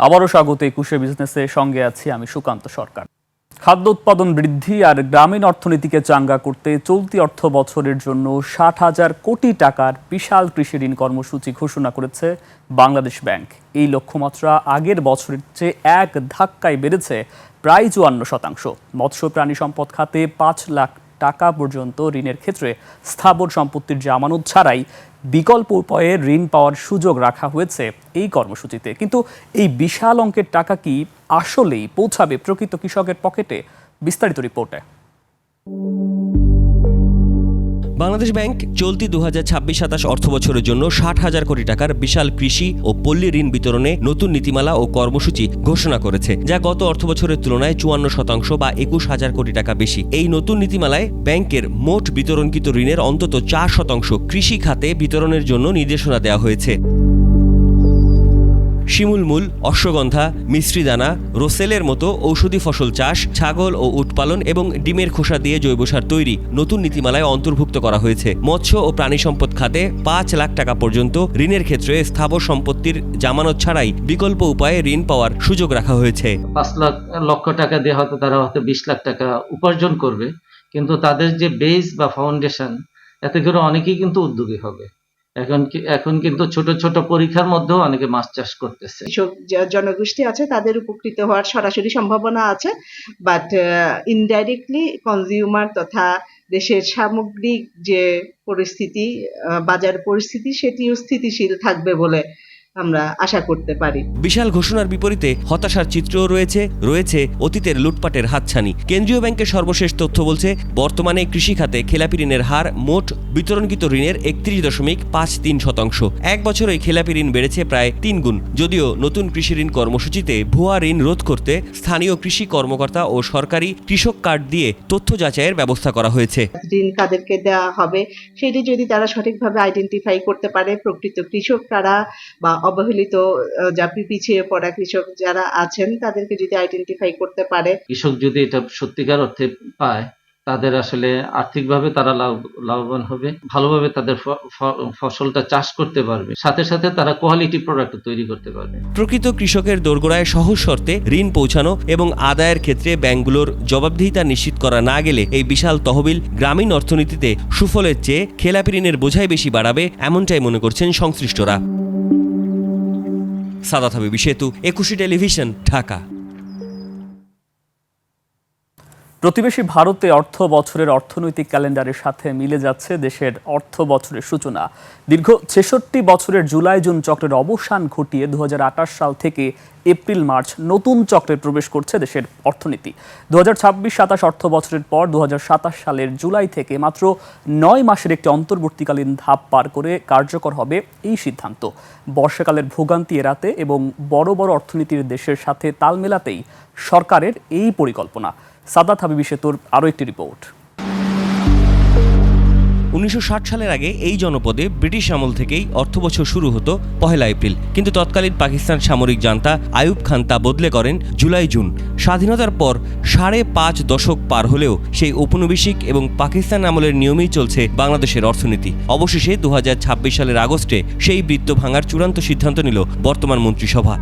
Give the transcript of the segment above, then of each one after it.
আবারও স্বাগত ২১শে বিজনেসের সঙ্গে আছি আমি সুকান্ত সরকার। খাদ্য উৎপাদন বৃদ্ধি আর গ্রামীণ অর্থনীতিকে চাঙ্গা করতে চলতি অর্থ বছরের জন্য ৬০,০০০ কোটি টাকার বিশাল কৃষি ঋণ কর্মসূচি ঘোষণা করেছে বাংলাদেশ ব্যাংক। এই লক্ষ্যমাত্রা আগের বছরের চেয়ে এক ধাক্কায় বেড়েছে প্রায় ৫৪%। মৎস্য প্রাণী সম্পদ খাতে ৫ লাখ টাকা পর্যন্ত ঋণের ক্ষেত্রে স্থাবর সম্পত্তির জামানত ছাড়াই বিকল্প উপায়ে ঋণ পাওয়ার সুযোগ রাখা হয়েছে এই কর্মসূচিতে। কিন্তু এই বিশাল অঙ্কের টাকা কি আসলেই পৌঁছাবে প্রকৃত কৃষকের পকেটে? বিস্তারিত রিপোর্টে। বাংলাদেশ ব্যাংক চলতি ২০২৬-২৭ অর্থবছরের জন্য ৬০,০০০ কোটি টাকার বিশাল কৃষি ও পল্লী ঋণ বিতরণে নতুন নীতিমালা ও কর্মসূচি ঘোষণা করেছে, যা গত অর্থবছরের তুলনায় ৫৪% বা ২১,০০০ কোটি টাকা বেশি। এই নতুন নীতিমালায় ব্যাংকের মোট বিতরণকৃত ঋণের অন্তত ৪% কৃষি খাতে বিতরণের জন্য নির্দেশনা দেওয়া হয়েছে। শিমুলমূল, অশ্বগন্ধা, মিশ্রিদানা, রোসেলের মতো ঔষধি ফসল চাষ, ছাগল ও উট পালন এবং ডিমের খোসা দিয়ে জৈব সার তৈরি নতুন নীতিমালায় অন্তর্ভুক্ত করা হয়েছে। মৎস্য ও প্রাণী সম্পদ খাতে ৫ লাখ টাকা পর্যন্ত ঋণের ক্ষেত্রে স্থাবর সম্পত্তির জামানত ছাড়াই বিকল্প উপায়ে ঋণ পাওয়ার সুযোগ রাখা হয়েছে। ৫ লক্ষ টাকা দিয়ে হয়তো তারা ২০ লাখ টাকা উপার্জন করবে, কিন্তু তাদের যে বেস বা ফাউন্ডেশন, এতে করে অনেকেই কিন্তু উদ্যোগী হবে। এখন কিন্তু ছোট ছোট পরীক্ষার মধ্যেও অনেকে মাছ চাষ করতেছে। কৃষক জনগোষ্ঠী আছে তাদের উপকৃত হওয়ার সরাসরি সম্ভাবনা আছে, বাট ইনডাইরেক্টলি কনজিউমার তথা দেশের সামগ্রিক যে পরিস্থিতি, বাজার পরিস্থিতি, সেটিও স্থিতিশীল থাকবে বলে আমরা আশা করতে পারি। বিশাল ঘোষণার বিপরীতে হতাশার চিত্রও রয়েছে অতীতের লুটপাটের হাতছানি। কেন্দ্রীয় ব্যাংকের সর্বশেষ তথ্য বলছে, বর্তমানে কৃষি খাতে খেলাপি ঋণের হার মোট বিতরণকৃত ঋণের ৩১.৫৩%। এক বছরে খেলাপি ঋণ বেড়েছে প্রায় ৩ গুণ। যদিও নতুন কৃষি ঋণ কর্মসূচিতে ভুয়া ঋণ রোধ করতে স্থানীয় কৃষি কর্মকর্তা ও সরকারি কৃষক কার্ড দিয়ে তথ্য যাচাইয়ের ব্যবস্থা করা হয়েছে। ঋণ কাদেরকে দেওয়া হবে সেটি যদি তারা সঠিকভাবে আইডেন্টিফাই করতে পারে, প্রকৃত কৃষক কারা বা অবহেলিত যা পিছিয়ে পড়া কৃষক যারা আছেন তাদেরকে যদি আইডেন্টিফাই করতে পারে, কৃষক যদি এটা সত্যিকার অর্থে পায়, তাদের আসলে আর্থিকভাবে তারা লাভবান হবে, ভালোভাবে তাদের ফসলটা চাষ করতে পারবে, সাথে সাথে তারা কোয়ালিটি প্রোডাক্ট তৈরি করতে পারবে। প্রকৃত কৃষকের দোরগোড়ায় সহজ শর্তে ঋণ পৌঁছানো এবং আদায়ের ক্ষেত্রে ব্যাংকগুলোর জবাবদিহিতা নিশ্চিত করা না গেলে এই বিশাল তহবিল গ্রামীণ অর্থনীতিতে সুফলের চেয়ে খেলাপি ঋণের বোঝাই বেশি বাড়াবে, এমনটাই মনে করছেন সংশ্লিষ্টরা। সাদাত হাবিবি সেতু, ২১ টেলিভিশন, ঢাকা। প্রতিবেশী ভারতে অর্থ বছরের অর্থনৈতিক ক্যালেন্ডারের সাথে মিলে যাচ্ছে দেশের অর্থ বছরের সূচনা। দীর্ঘ ৬৬ বছরের জুলাই-জুন চক্রের অবসান ঘটিয়ে ২০২৮ সাল থেকে এপ্রিল-মার্চ নতুন চক্রে প্রবেশ করছে দেশের অর্থনীতি। ২০২৬-২৭ অর্থ বছরের পর ২০২৭ সালের জুলাই থেকে মাত্র ৯ মাসের একটি অন্তর্বর্তীকালীন ধাপ পার করে কার্যকর হবে এই সিদ্ধান্ত। বর্ষাকালের ভোগান্তি এড়াতে এবং বড় বড় অর্থনীতির দেশের সাথে তাল মেলাতেই সরকারের এই পরিকল্পনা। সাদাত হাবিবি সেতুর আরও একটি রিপোর্ট। ১৯৬০ সালের আগে এই জনপদে ব্রিটিশ আমল থেকেই অর্থবছর শুরু হতো ১ এপ্রিল, কিন্তু তৎকালীন পাকিস্তান সামরিক জান্তা আইয়ুব খান তা বদলে করেন জুলাই-জুন। স্বাধীনতার পর ৫.৫ দশক পার হলেও সেই ঔপনিবেশিক এবং পাকিস্তান আমলের নিয়মেই চলছে বাংলাদেশের অর্থনীতি। অবশেষে ২০২৬ সালের আগস্টে সেই বৃত্ত ভাঙার চূড়ান্ত সিদ্ধান্ত নিল বর্তমান মন্ত্রিসভা।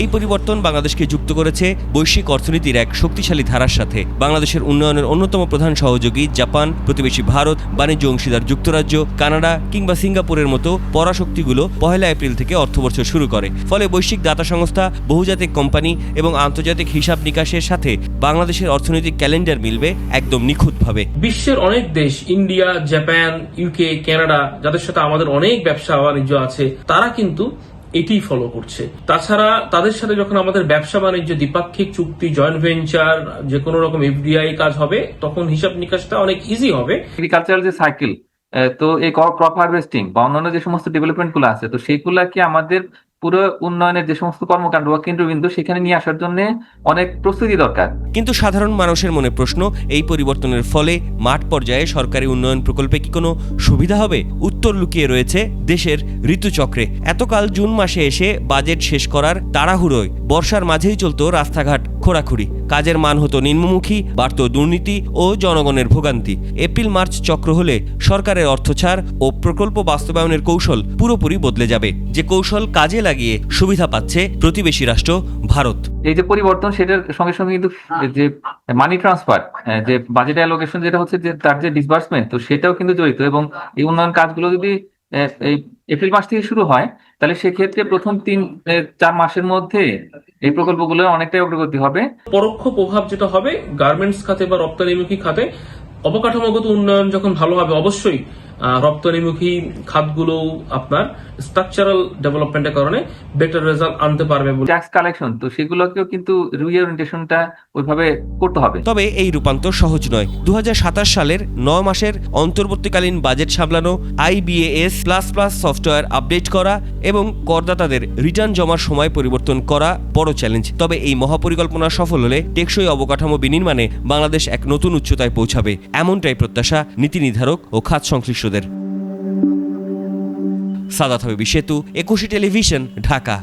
এই পরিবর্তন বাংলাদেশকে যুক্ত করেছে বৈশ্বিক অর্থনীতির এক শক্তিশালী ধারার সাথে। বাংলাদেশের উন্নয়নের অন্যতম প্রধান সহযোগী জাপান, প্রতিবেশী ভারত, বাণিজ্য অংশীদার যুক্তরাজ্য, কানাডা কিংবা সিঙ্গাপুরের মতো পরাশক্তিগুলো ১ এপ্রিল থেকে অর্থবছর শুরু করে। ফলে বৈশ্বিক দাতা সংস্থা, বহুজাতিক কোম্পানি এবং আন্তর্জাতিক হিসাব নিকাশের সাথে বাংলাদেশের অর্থনৈতিক ক্যালেন্ডার মিলবে একদম নিখুঁতভাবে। বিশ্বের অনেক দেশ, ইন্ডিয়া, জাপান, ইউকে, কানাডা, যাদের সাথে আমাদের অনেক ব্যবসা বাণিজ্য আছে, তারা কিন্তু এটি ফলো করছে। তাছাড়া তাদের সাথে যখন আমাদের ব্যবসা বাণিজ্য, দ্বিপাক্ষিক চুক্তি, জয়েন্ট ভেঞ্চার, যে কোনো রকম এফডিআই কাজ হবে, তখন হিসাব নিকাশটা অনেক ইজি হবে। এগ্রিকালচারাল যে সাইকেল, তো এই ক্রপ হারভেস্টিং বা অন্যান্য যে সমস্ত ডেভেলপমেন্ট গুলো আছে, তো সেইগুলা কি আমাদের পুরো উন্নয়নের যে সমস্ত কর্মকাণ্ড বা কেন্দ্রবিন্দু সেখানে নিয়ে আসার জন্য অনেক প্রস্তুতি দরকার। কিন্তু সাধারণ মানুষের মনে প্রশ্ন, এই পরিবর্তনের ফলে মাঠ পর্যায়ে সরকারি উন্নয়ন প্রকল্পে কি কোনো সুবিধা হবে? উত্তর লুকিয়ে রয়েছে দেশের ঋতুচক্রে। এতকাল জুন মাসে এসে বাজেট শেষ করার তাড়াহুড়োয় বর্ষার মাঝেই চলতো রাস্তাঘাট খোঁড়াখুড়ি, কাজের মান হতো নিম্নমুখী, বাড়ত দুর্নীতি ও জনগণের ভোগান্তি। এপ্রিল মার্চ চক্র হলে সরকারের অর্থছাড় ও প্রকল্প বাস্তবায়নের কৌশল পুরোপুরি বদলে যাবে, যে কৌশল কাজে লাগিয়ে সুবিধা পাচ্ছে প্রতিবেশী রাষ্ট্র ভারত। এই যে পরিবর্তন, সেটার সঙ্গে সঙ্গে কিন্তু যে মানি ট্রান্সফার, যে বাজেট অ্যালোকেশন যেটা হচ্ছে, যে তার যে ডিসবার্সমেন্ট, তো সেটাও কিন্তু জড়িত। এবং এই উন্নয়ন কাজগুলো যদি এই এপ্রিল মাস থেকে শুরু হয়, তাহলে সেক্ষেত্রে প্রথম 3-4 মাসের মধ্যে এই প্রকল্পগুলো অনেকটাই অগ্রগতি হবে। পরোক্ষ প্রভাব যেটা হবে গার্মেন্টস খাতে বা রপ্তানিমুখী খাতে, অবকাঠামোগত উন্নয়ন যখন ভালো হবে, অবশ্যই রপ্তানিমুখী খাতগুলো আপনার স্ট্রাকচারাল ডেভেলপমেন্টের কারণে বেটার রেজাল্ট আনতে পারবে বলে। ট্যাক্স কালেকশন, তো সেগুলোকেও কিন্তু রিওরিয়েন্টেশনটা ওইভাবে করতে হবে। তবে এই রূপান্তর সহজ নয়। 2027 সালের 9 মাসের অন্তর্বর্তীকালীন বাজেট সামলানো, IBAS প্লাস সফটওয়্যার আপডেট করা এবং করদাতাদের রিটার্ন জমার সময় পরিবর্তন করা বড় চ্যালেঞ্জ। তবে এই মহাপরিকল্পনা সফল হলে টেকসই অবকাঠামো বিনির্মাণে বাংলাদেশ এক নতুন উচ্চতায় পৌঁছাবে, এমনটাই প্রত্যাশা নীতি নির্ধারক ও খাত সংশ্লিষ্টদের। সাদাত হাবিবি সেতু, 21 টেলিভিশন, ঢাকা।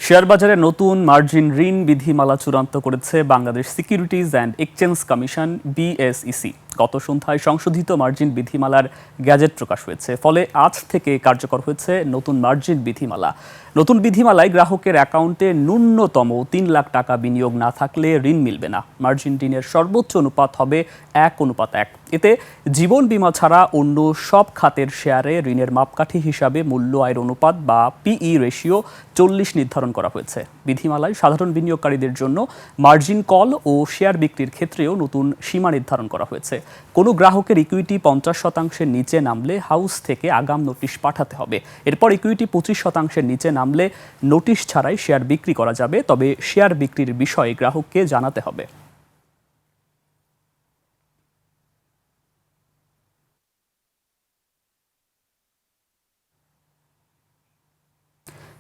শেয়ার বাজারে নতুন মার্জিন ঋণ বিধিমালা চূড়ান্ত করেছে Bangladesh securities and exchange commission BSEC। গত সন্ধ্যায় সংশোধিত মার্জিন বিধিমালার গ্যাজেট প্রকাশ হয়েছে, ফলে আজ থেকে কার্যকর হয়েছে নতুন মার্জিন বিধিমালা। নতুন বিধিমালায় গ্রাহকের অ্যাকাউন্টে ন্যূনতম 3 লাখ টাকা বিনিয়োগ না থাকলে ঋণ মিলবে না। মার্জিন ঋণের সর্বোচ্চ অনুপাত হবে 1:1। এতে জীবন বীমা ছাড়া অন্য সব খাতের শেয়ারে ঋণের মাপকাঠি হিসাবে মূল্য আয়ের অনুপাত বা PE রেশিও 40 নির্ধারণ করা হয়েছে। বিধিমালায় সাধারণ বিনিয়োগকারীদের জন্য মার্জিন কল ও শেয়ার বিক্রির ক্ষেত্রেও নতুন সীমা নির্ধারণ করা হয়েছে। কোনো গ্রাহকের ইকুইটি 50%-এর নিচে নামলে হাউস থেকে আগাম নোটিশ পাঠাতে হবে। এরপর ইকুইটি 25%-এর নিচে নামলে নোটিশ ছাড়াই শেয়ার বিক্রি করা যাবে, তবে শেয়ার বিক্রির বিষয়ে গ্রাহককে জানাতে হবে।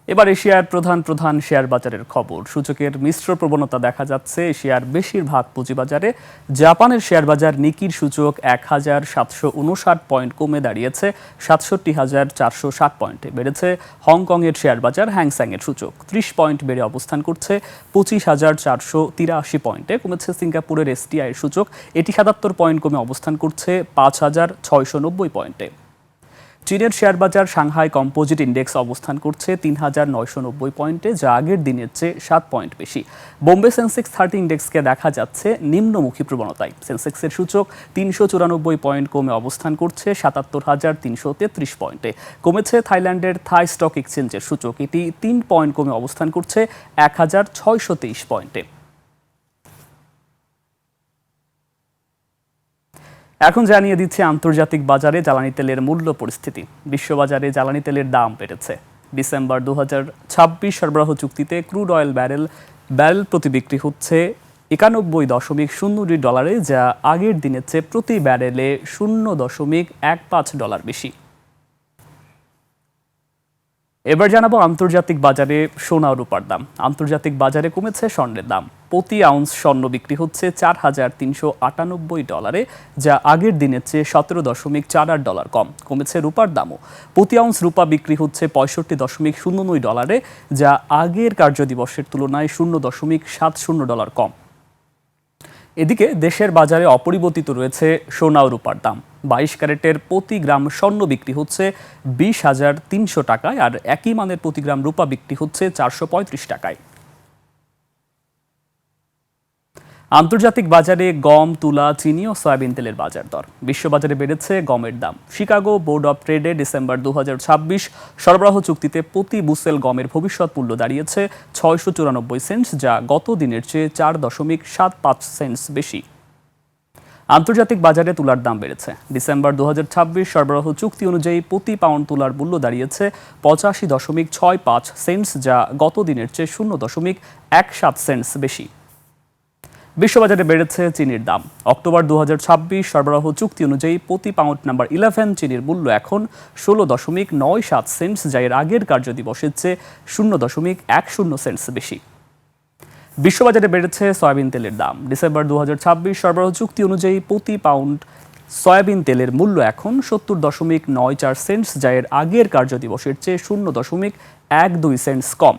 এবার এশিয়ার প্রধান শেয়ার বাজারের খবর। সূচকের মিশ্র প্রবণতা দেখা যাচ্ছে এশিয়ার বেশিরভাগ পুঁজিবাজারে। জাপানের শেয়ার বাজার নিকির সূচক 1759 পয়েন্ট কমে দাঁড়িয়েছে 67,460 পয়েন্টে। বেড়েছে হংকংয়ের শেয়ার বাজার হ্যাংসেংয়ের সূচক 30 পয়েন্ট বেড়ে অবস্থান করছে 25,483 পয়েন্টে। কমেছে সিঙ্গাপুরের STI এর সূচক, এটি 77 পয়েন্ট কমে অবস্থান করছে 5,690 পয়েন্টে। চীনের শেয়ার বাজার সাংহাই কম্পোজিট ইন্ডেক্স অবস্থান করছে 3,990 পয়েন্টে, যা আগের দিনের চেয়ে 7 পয়েন্ট বেশি। বোম্বে সেন্সেক্স 30 ইন্ডেক্সকে দেখা যাচ্ছে নিম্নমুখী প্রবণতায়। সেন্সেক্সের সূচক 394 পয়েন্ট কমে অবস্থান করছে 77,333 পয়েন্টে। কমেছে থাইল্যান্ডের থাই স্টক এক্সচেঞ্জের সূচক, এটি 3 পয়েন্ট কমে অবস্থান করছে 1,623 পয়েন্টে। এখন জানিয়ে দিচ্ছে আন্তর্জাতিক বাজারে জ্বালানি তেলের মূল্য পরিস্থিতি। বিশ্ববাজারে জ্বালানি তেলের দাম বেড়েছে। ডিসেম্বর 2026 সরবরাহ চুক্তিতে ক্রুড অয়েল ব্যারেল প্রতি বিক্রি হচ্ছে $91.02, যা আগের দিনের চেয়ে প্রতি ব্যারেলে $0.15 বেশি। এবার জানাবো আন্তর্জাতিক বাজারে সোনা ও রূপার দাম। আন্তর্জাতিক বাজারে কমেছে স্বর্ণের দাম। প্রতি আউন্স স্বর্ণ বিক্রি হচ্ছে $4,398, যা আগের দিনের চেয়ে $17.48 কম। কমেছে রূপার দামও। প্রতি আউন্স রূপা বিক্রি হচ্ছে $65.09, যা আগের কার্যদিবসের তুলনায় $0.70 কম। এদিকে দেশের বাজারে অপরিবর্তিত রয়েছে সোনা ও রূপার দাম। 22 ক্যারেটের প্রতি গ্রাম স্বর্ণ বিক্রি হচ্ছে 20,300 টাকায়, আর একই মানের প্রতি গ্রাম রূপা বিক্রি হচ্ছে 435 টাকায়। আন্তর্জাতিক বাজারে গম, তুলা, চিনি ও সয়াবিন তেলের বাজার দর। বিশ্ববাজারে বেড়েছে গমের দাম। শিকাগো বোর্ড অব ট্রেডে ডিসেম্বর 2026 সরবরাহ চুক্তিতে প্রতি বুসেল গমের ভবিষ্যৎ মূল্য দাঁড়িয়েছে 694 সেন্টস, যা গত দিনের চেয়ে 4.75 সেন্টস বেশি। আন্তর্জাতিক বাজারে তুলার দাম বেড়েছে। ডিসেম্বর 2026 সরবরাহ চুক্তি অনুযায়ী প্রতি পাউন্ড তুলার মূল্য দাঁড়িয়েছে 85.65 সেন্টস, যা গত দিনের চেয়ে 0.17 সেন্টস বেশি। বিশ্ববাজারে বেড়েছে চিনির দাম। অক্টোবর 2026 সরবরাহ চুক্তি অনুযায়ী প্রতি পাউন্ড নাম্বার 11 চিনির মূল্য এখন 16.97 সেন্টস, যা এর আগের কার্যদিবসের চেয়ে 0.10 সেন্টস বেশি। বিশ্ববাজারে বেড়েছে সয়াবিন তেলের দাম। ডিসেম্বর 2026 সরবরাহ চুক্তি অনুযায়ী প্রতি পাউন্ড সয়াবিন তেলের মূল্য এখন 70.94 সেন্টস, যা এর আগের কার্যদিবসের চেয়ে 0.12 সেন্টস কম।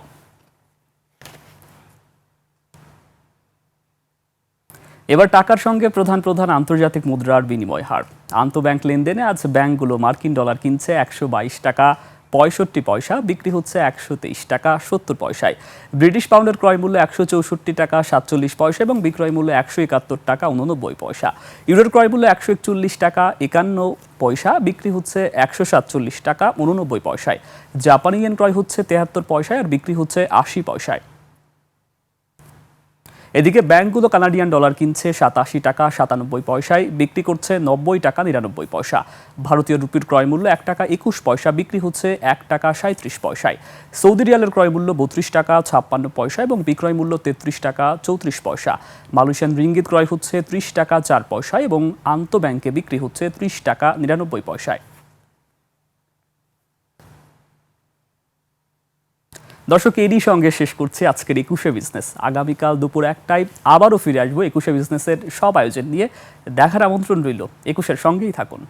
এবার টাকার সঙ্গে প্রধান প্রধান আন্তর্জাতিক মুদ্রার বিনিময় হার। আন্তঃব্যাংক লেনদেনে আজ ব্যাংকগুলো মার্কিন ডলার কিনছে 122 টাকা 65 পয়সা, বিক্রি হচ্ছে 123 টাকা 70 পয়সায়। ব্রিটিশ পাউন্ডের ক্রয় মূল্য 164 টাকা 47 পয়সা এবং বিক্রয় মূল্য 171 টাকা 89 পয়সা। ইউরোর ক্রয় মূল্য 141 টাকা 51 পয়সা, বিক্রি হচ্ছে 147 টাকা 89 পয়সায়। জাপানি ইয়েন ক্রয় হচ্ছে 73 পয়সায় আর বিক্রি হচ্ছে 80 পয়সায়। এদিকে ব্যাংকগুলো কানাডিয়ান ডলার কিনছে 87 টাকা 97 পয়সায়, বিক্রি করছে 90 টাকা 99 পয়সা। ভারতীয় রুপির ক্রয় মূল্য 1 টাকা 21 পয়সা, বিক্রি হচ্ছে 1 টাকা 37 পয়সায়। সৌদি রিয়ালের ক্রয় মূল্য 32 টাকা 56 পয়সা এবং বিক্রয় মূল্য 33 টাকা 34 পয়সা। মালয়েশিয়ান রিঙ্গিত ক্রয় হচ্ছে 30 টাকা 4 পয়সা এবং আন্তঃব্যাংকে বিক্রি হচ্ছে 30 টাকা 99 পয়সায়। দর্শক, এরই সঙ্গে শেষ করছি আজকের 21শে বিজনেস। আগামীকাল দুপুর 1টায় আবারও ফিরে আসবো 21শে বিজনেসের সব আয়োজন নিয়ে। দেখার আমন্ত্রণ রইল। 21এর সঙ্গেই থাকুন।